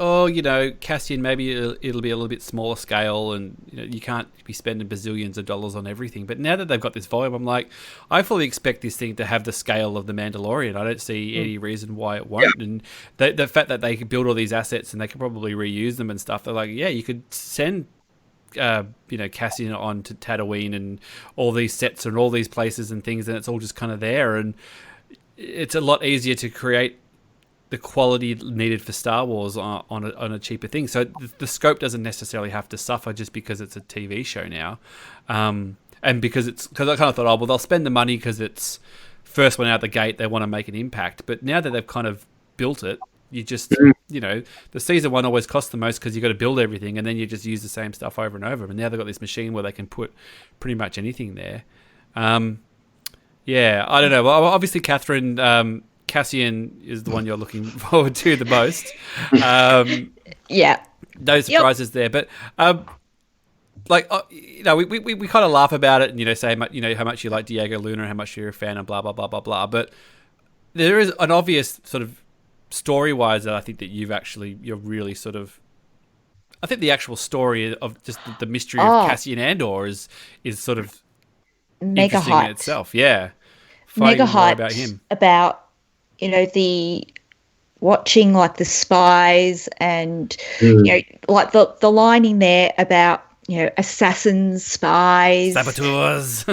Cassian, maybe it'll be a little bit smaller scale, and you can't be spending bazillions of dollars on everything. But now that they've got this volume, I'm like, I fully expect this thing to have the scale of The Mandalorian. I don't see any reason why it won't. Yeah. And the fact that they could build all these assets and they could probably reuse them and stuff, they're like, yeah, you could send Cassian on to Tatooine and all these sets and all these places and things, and it's all just kind of there, and it's a lot easier to create the quality needed for Star Wars on a cheaper thing. So the scope doesn't necessarily have to suffer just because it's a TV show now, and because I kind of thought, they'll spend the money because it's first one out the gate, they want to make an impact. But now that they've kind of built it, you just, the season one always costs the most because you got to build everything, and then you just use the same stuff over and over. And now they've got this machine where they can put pretty much anything there. I don't know. Well, obviously, Catherine, Cassian is the one you're looking forward to the most. No surprises there, but we kind of laugh about it and say how much you like Diego Luna and how much you're a fan and blah blah blah blah blah. But there is an obvious sort of story-wise that I think that you're really sort of. I think the actual story of just the mystery of Cassian Andor is sort of mega interesting hyped in itself. Yeah, mega hyped about him. About the watching like the spies and like the line in there about assassins, spies, saboteurs.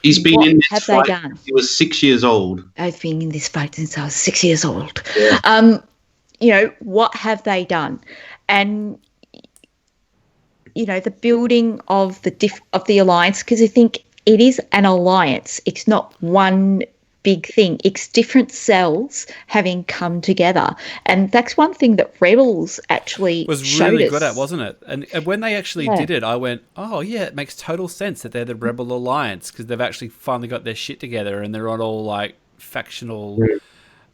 He's been in this fight. Done? He was 6 years old. I've been in this fight since I was 6 years old. Yeah. What have they done? And the building of the alliance, because I think it is an alliance. It's not one big thing. It's different cells having come together, and that's one thing that Rebels actually was really good at, wasn't it? And when they actually did it, I went, "Oh yeah, it makes total sense that they're the Rebel Alliance because they've actually finally got their shit together and they're not all like factional."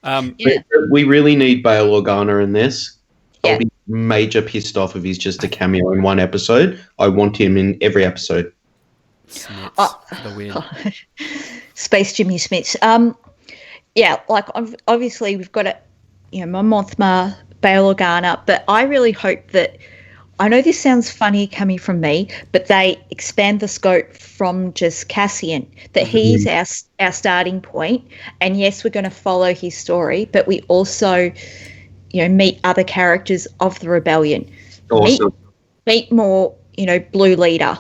We really need Bail Organa in this. I'll be major pissed off if he's just a cameo in one episode. I want him in every episode. Smiths for the win. Space Jimmy Smiths. Like obviously we've got Mon Mothma, Bail Organa, but I really hope that, I know this sounds funny coming from me, but they expand the scope from just Cassian, that he's our starting point, and yes, we're going to follow his story, but we also, meet other characters of the rebellion. Awesome. Meet more, Blue Leader,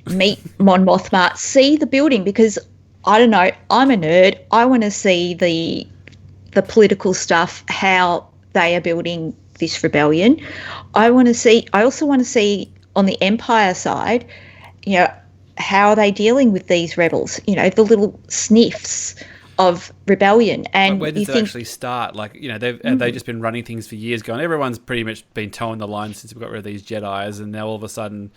meet Mon Mothma, see the building, because I don't know, I'm a nerd. I want to see the political stuff, how they are building this rebellion. I also want to see on the Empire side, how are they dealing with these rebels? The little sniffs of rebellion. And where does it actually start? Like, they've just been running things for years going, everyone's pretty much been towing the line since we got rid of these Jedis, and now all of a sudden,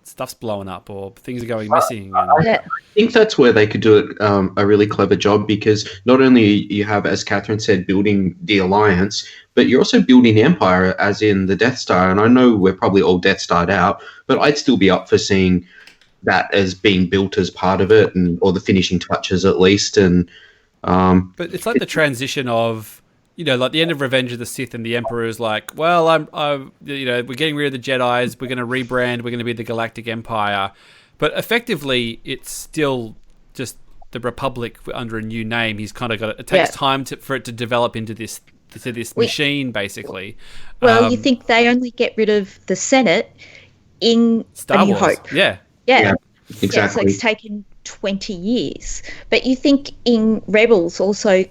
stuff's blowing up or things are going missing. I think that's where they could do a really clever job, because not only you have, as Catherine said, building the Alliance, but you're also building the Empire, as in the Death Star. And I know we're probably all Death Starred out, but I'd still be up for seeing that as being built as part of it, or the finishing touches at least. And but it's like the transition of, like the end of Revenge of the Sith, and the Emperor is like, well, we're getting rid of the Jedis, we're going to rebrand, we're going to be the Galactic Empire. but effectively it's still just the Republic under a new name. He's kind of got it takes time for it to develop into this machine, basically. Well, you think they only get rid of the Senate in Star A New Wars. Hope? Yeah, exactly. Yeah, so it's taken 20 years. But you think in Rebels also,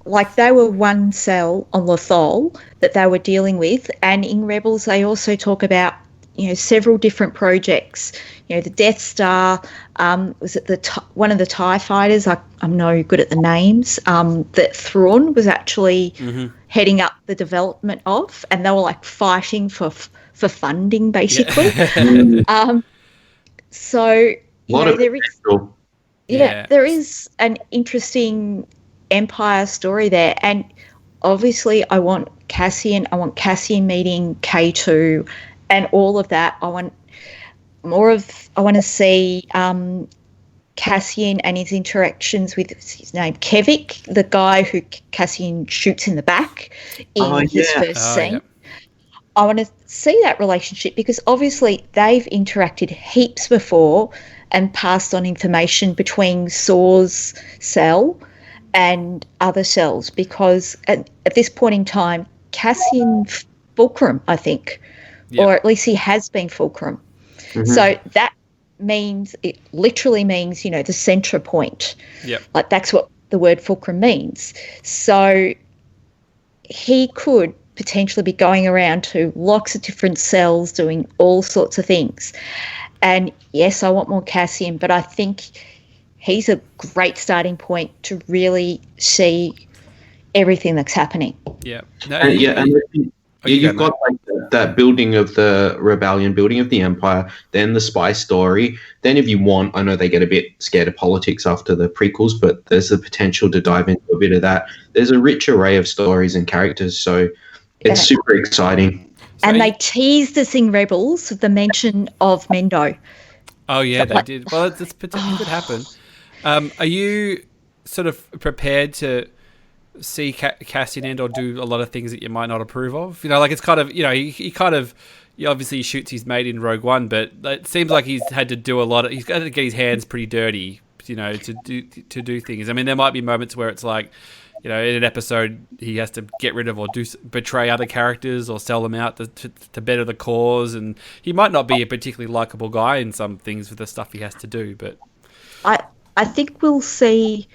like they were one cell on Lothal that they were dealing with, and in Rebels they also talk about, several different projects. The Death Star, was it one of the TIE fighters? I'm no good at the names. That Thrawn was actually heading up the development of, and they were like fighting for funding, basically. So there is an interesting Empire story there, and obviously I want Cassian meeting K2 and all of that. I want to see Cassian and his interactions with, what's his name, Kevik, the guy who Cassian shoots in the back in his first scene. Yep. I want to see that relationship because obviously they've interacted heaps before and passed on information between Saw's cell and other cells, because at this point in time, Cassian Fulcrum, I think, or at least he has been Fulcrum. So that means, it literally means, the centre point. Yep. Like that's what the word Fulcrum means. So he could potentially be going around to lots of different cells doing all sorts of things. And yes, I want more Cassian, but I think he's a great starting point to really see everything that's happening. Yeah. You've got like that building of the rebellion, building of the Empire, then the spy story. Then if you want, I know they get a bit scared of politics after the prequels, but there's the potential to dive into a bit of that. There's a rich array of stories and characters, so it's super exciting. And they teased us in Rebels the mention of Mendo. Oh, yeah, they did. Well, it's potentially could happen. Are you sort of prepared to see Cassian end or do a lot of things that you might not approve of? Like it's kind of, he obviously shoots his mate in Rogue One, but it seems like he's had to do a lot of, he's got to get his hands pretty dirty, to do things. I mean, there might be moments where it's like, in an episode he has to get rid of or betray other characters or sell them out to better the cause, and he might not be a particularly likable guy in some things with the stuff he has to do. But I think we'll see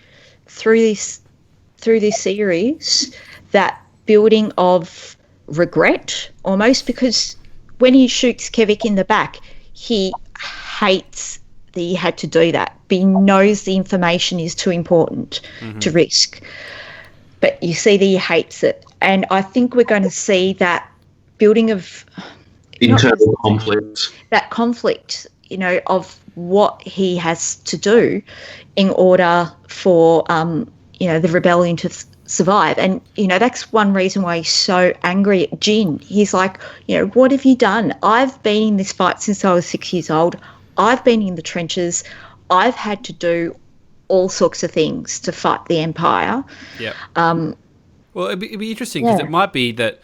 through this series that building of regret almost, because when he shoots Kevik in the back, he hates that he had to do that, but he knows the information is too important to risk. But you see that he hates it. And I think we're going to see that building of internal conflict. That conflict, of what he has to do in order for, the rebellion to survive. And, that's one reason why he's so angry at Jin. He's like, what have you done? I've been in this fight since I was 6 years old. I've been in the trenches. I've had to do all sorts of things to fight the Empire. Yeah. Well, it'd be interesting because it might be that.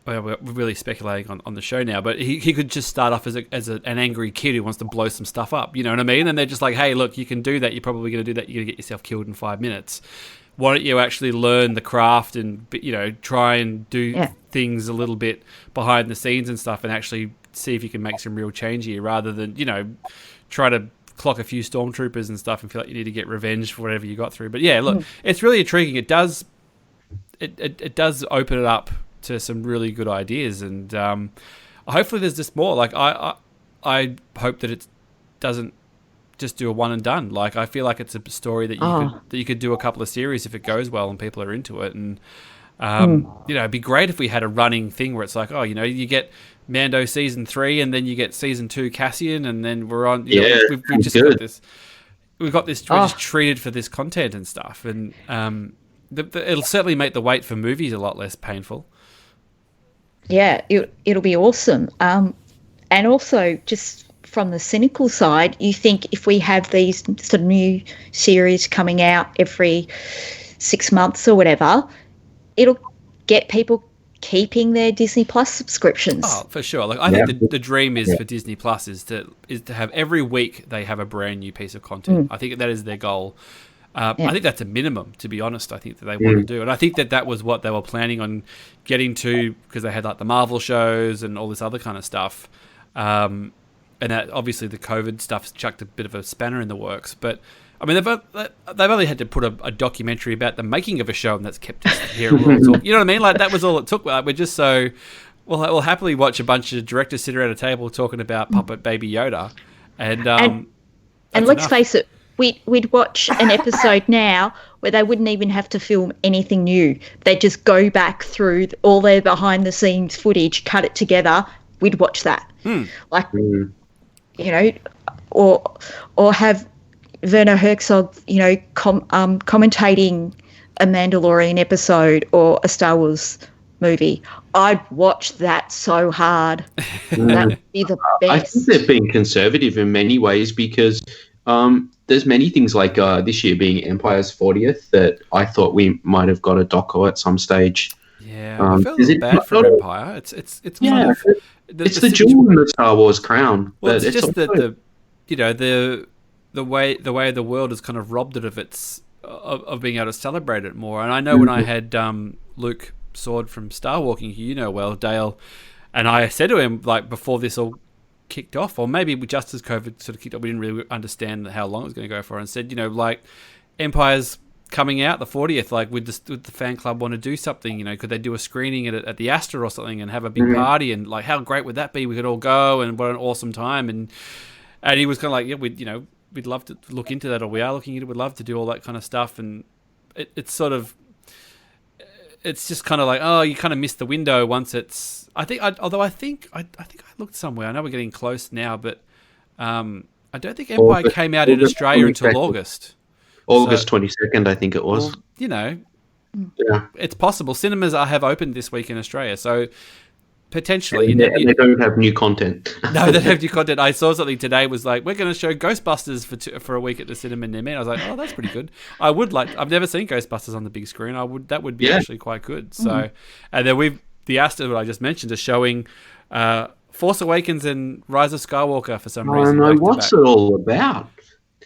Well, we're really speculating on the show now, but he could just start off as an angry kid who wants to blow some stuff up. You know what I mean? And they're just like, hey, look, you can do that. You're probably going to do that. You're going to get yourself killed in 5 minutes. Why don't you actually learn the craft and try and do things a little bit behind the scenes and stuff, and actually see if you can make some real change here, rather than try to clock a few stormtroopers and stuff and feel like you need to get revenge for whatever you got through. But yeah, look, it's really intriguing. It does open it up to some really good ideas, and hopefully there's just more. Like I hope that it doesn't just do a one and done. Like I feel like it's a story that you could do a couple of series if it goes well and people are into it. And it'd be great if we had a running thing where it's like, you get Mando season 3 and then you get season 2 Cassian, and then we're on. We've just got this. We've got this. We're just treated for this content and stuff, and it'll certainly make the wait for movies a lot less painful. Yeah, it'll be awesome. And also, just from the cynical side, you think if we have these sort of new series coming out every 6 months or whatever, it'll get people keeping their Disney Plus subscriptions. Oh, for sure. Like I think the dream is for Disney Plus is to have every week they have a brand new piece of content. I think that is their goal. I think that's a minimum, to be honest. I think that they want to do, and I think that was what they were planning on getting to, because they had like the Marvel shows and all this other kind of stuff. And that obviously the COVID stuff's chucked a bit of a spanner in the works. But I mean, they've only had to put a documentary about the making of a show, and that's kept us here. You know what I mean? Like that was all it took. Like, we're just so we'll happily watch a bunch of directors sit around a table talking about Puppet Baby Yoda, and let's face it, we'd watch an episode now where they wouldn't even have to film anything new. They'd just go back through all their behind the scenes footage, cut it together. We'd watch that, you know, or have Werner Herzog, you know, commentating a Mandalorian episode or a Star Wars movie. I'd watch that so hard. That would be the best. I think they've been conservative in many ways, because there's many things like this year being Empire's 40th that I thought we might have got a doco at some stage. Yeah, I feel a little bad for Empire. It's kind of it's the jewel in the Star Wars crown. Well, it's just that the way the world has kind of robbed it of its of being able to celebrate it more. And I know when I had Luke Sword from Star Walking, who you know well, Dale, and I said to him, like, before this all kicked off, or maybe just as COVID sort of kicked off, we didn't really understand how long it was going to go for, and said, you know, like, Empire's coming out the 40th, like, would the fan club want to do something? You know, could they do a screening at the Astor or something and have a big party? And like, how great would that be? We could all go, and what an awesome time. And he was kind of like, yeah, we'd love to look into that, or we are looking into it. We'd love to do all that kind of stuff. And it's sort of, it's just kind of like, oh, you kind of miss the window once it's. I think I looked somewhere. I know we're getting close now, but I don't think Empire came out in Australia until August. August 22nd, I think it was. Well, you know, it's possible. Cinemas have opened this week in Australia, so potentially. They don't have new content. No, they don't have new content. I saw something today, was like, we're going to show Ghostbusters for a week at the cinema near me. I was like, oh, that's pretty good. I've never seen Ghostbusters on the big screen. That would be actually quite good. So, and then the Astor that I just mentioned is showing Force Awakens and Rise of Skywalker for some reason. I know, what's it all about?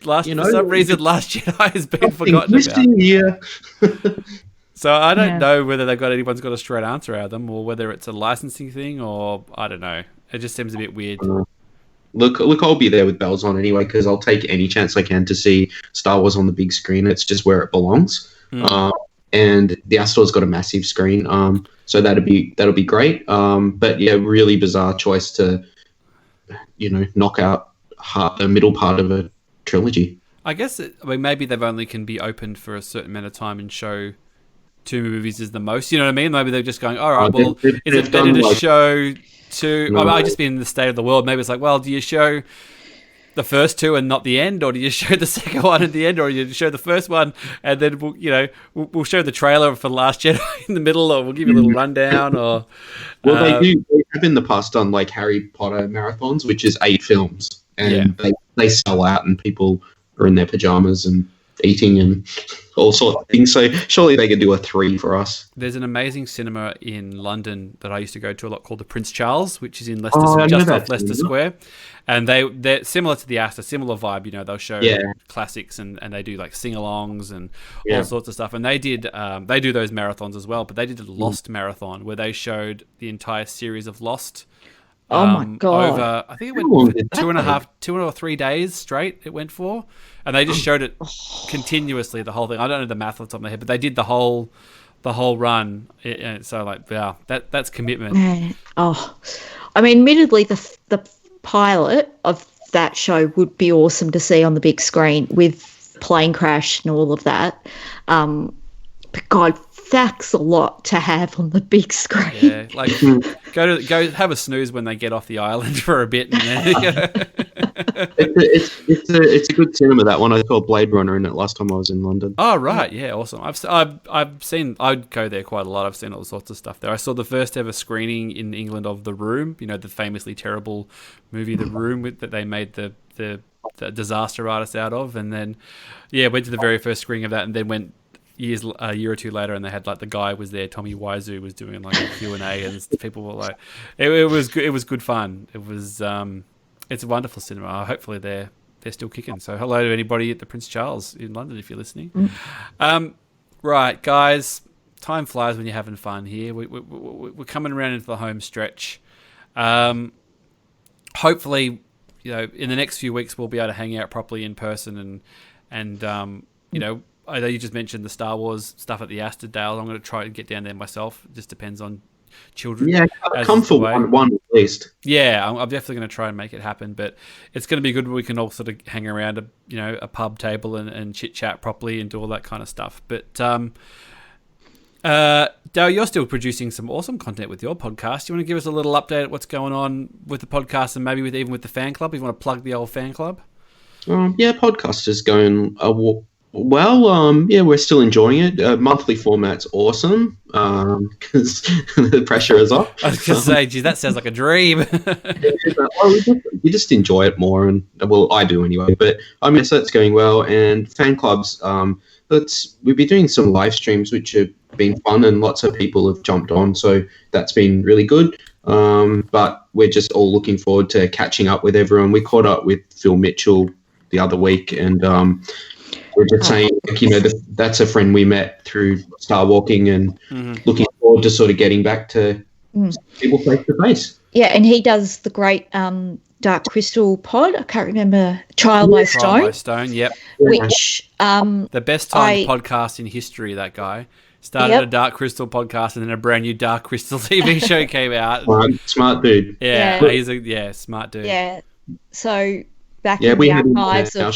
For some reason, Last Jedi has been forgotten about. Here. So I don't know whether anyone's got a straight answer out of them, or whether it's a licensing thing, or I don't know. It just seems a bit weird. Look, I'll be there with bells on anyway, because I'll take any chance I can to see Star Wars on the big screen. It's just where it belongs. And the Astor's got a massive screen, so that'll be great. But yeah, really bizarre choice to, knock out the middle part of a trilogy. I guess maybe they've only can be opened for a certain amount of time and show 2 movies is the most. You know what I mean? Maybe they're just going, all right, well, is it better to show 2? No. I just been in the state of the world. Maybe it's like, well, do you show the first 2 and not the end, or do you show the second one at the end, or do you show the first one and then we'll show the trailer for The Last Jedi in the middle, or we'll give you a little rundown, or well, they have in the past done like Harry Potter marathons, which is 8 films, and they sell out, and people are in their pajamas and eating and all sorts of things. So surely they could do a 3 for us. There's an amazing cinema in London that I used to go to a lot called the Prince Charles, which is in Leicester, just off Leicester Square. And they're similar to the Astor, similar vibe. They'll show classics and they do like sing-alongs and all sorts of stuff. And they do those marathons as well. But they did a Lost marathon where they showed the entire series of Lost. Oh my God. Over, I think it went 2 or 3 days straight it went for. And they just showed it continuously, the whole thing. I don't know the math off the top of my head, but they did the whole run. So like, yeah, that's commitment. Oh, I mean, admittedly, the pilot of that show would be awesome to see on the big screen with plane crash and all of that. But God, that's a lot to have on the big screen. Yeah, like go have a snooze when they get off the island for a bit, and then it's a good cinema, that one. I saw Blade Runner in it last time I was in London. Oh right, yeah, awesome. I've seen. I'd go there quite a lot. I've seen all sorts of stuff there. I saw the first ever screening in England of The Room. The famously terrible movie The Room that they made the disaster artist out of, and then went to the very first screening of that, and then went a year or two later, and they had like the guy was there, Tommy Wiseau was doing like a Q&A, and people were like, it was good. It was good fun. It was it's a wonderful cinema. Hopefully they're still kicking. So hello to anybody at the Prince Charles in London if you're listening. Right, guys, time flies when you're having fun here. We're coming around into the home stretch. Hopefully, in the next few weeks we'll be able to hang out properly in person and I know you just mentioned the Star Wars stuff at the Asterdale. I'm going to try and get down there myself. It just depends on children. Yeah, come for one at least. Yeah, I'm definitely going to try and make it happen. But it's going to be good when we can all sort of hang around a pub table and chit chat properly and do all that kind of stuff. But Dale, you're still producing some awesome content with your podcast. Do you want to give us a little update at what's going on with the podcast and maybe even with the fan club? If you want to plug the old fan club. Yeah, podcast is going well. Yeah, we're still enjoying it. Monthly format's awesome because the pressure is off. I was going to say, geez, that sounds like a dream. You just enjoy it more, and well, I do anyway. But so that's going well. And fan clubs, we've been doing some live streams, which have been fun, and lots of people have jumped on, so that's been really good. But we're just all looking forward to catching up with everyone. We caught up with Phil Mitchell the other week, and we're just saying, that's a friend we met through Star Walking, and looking forward to sort of getting back to people face to face. Yeah, and he does the great Dark Crystal pod. I can't remember. Trial by Stone. Trial by Stone, yep. Which the best timed podcast in history. That guy started a Dark Crystal podcast, and then a brand new Dark Crystal TV show came out. Smart dude. Yeah, he's a smart dude. Yeah. So back in the archives of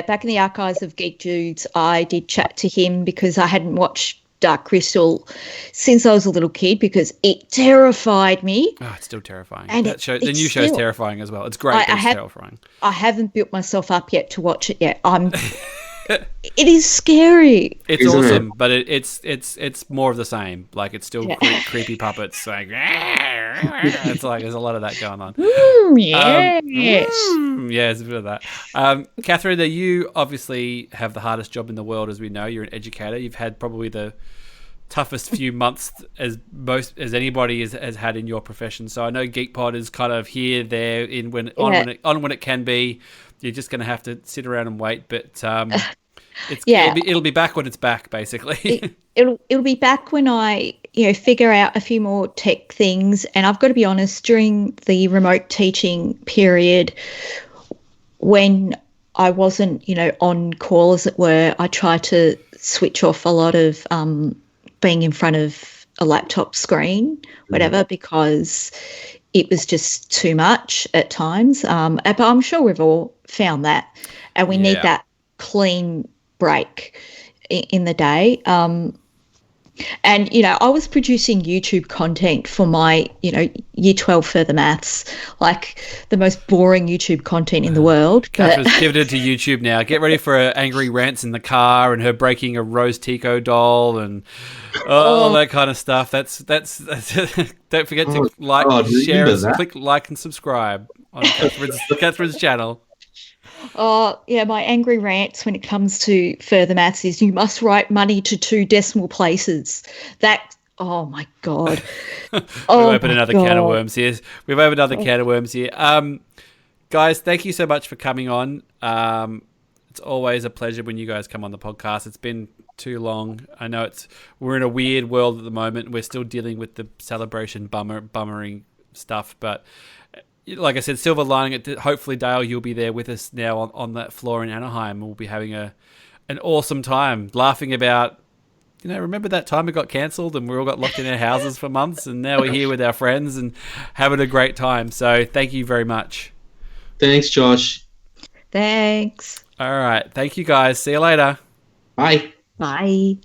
back in the archives of Geek Dudes, I did chat to him because I hadn't watched Dark Crystal since I was a little kid because it terrified me. Oh, it's still terrifying. And the new show's terrifying as well. It's great, but it's terrifying. I haven't built myself up yet to watch it yet. It is scary. It's awesome, but it's more of the same. Like, it's still creepy puppets. Like, it's like there's a lot of that going on. Yes. There's a bit of that. Catherine, you obviously have the hardest job in the world, as we know. You're an educator. You've had probably the toughest few months as anybody has had in your profession. So I know GeekPod is kind of here, there, when it can be. You're just going to have to sit around and wait, but it'll be back when it's back, basically. It'll be back when I figure out a few more tech things. And I've got to be honest, during the remote teaching period, when I wasn't on call, as it were, I tried to switch off a lot of being in front of a laptop screen, whatever, because it was just too much at times. But I'm sure we've all found that, and we need that clean break in the day. And, I was producing YouTube content for my, Year 12 further maths, like the most boring YouTube content in the world. Catherine's pivoted to YouTube now. Get ready for her angry rants in the car and her breaking a Rose Tico doll and all that kind of stuff. That's don't forget to share, click like and subscribe on Catherine's channel. Oh, yeah, my angry rants when it comes to further maths is you must write money to 2 decimal places. Oh, my God. We've opened another can of worms here. Guys, thank you so much for coming on. It's always a pleasure when you guys come on the podcast. It's been too long. I know we're in a weird world at the moment. We're still dealing with the celebration bummering stuff, but like I said, silver lining it. Hopefully, Dale, you'll be there with us now on that floor in Anaheim. We'll be having an awesome time, laughing about, remember that time it got cancelled and we all got locked in our houses for months, and now we're here with our friends and having a great time. So thank you very much. Thanks, Josh. Thanks. All right. Thank you, guys. See you later. Bye. Bye.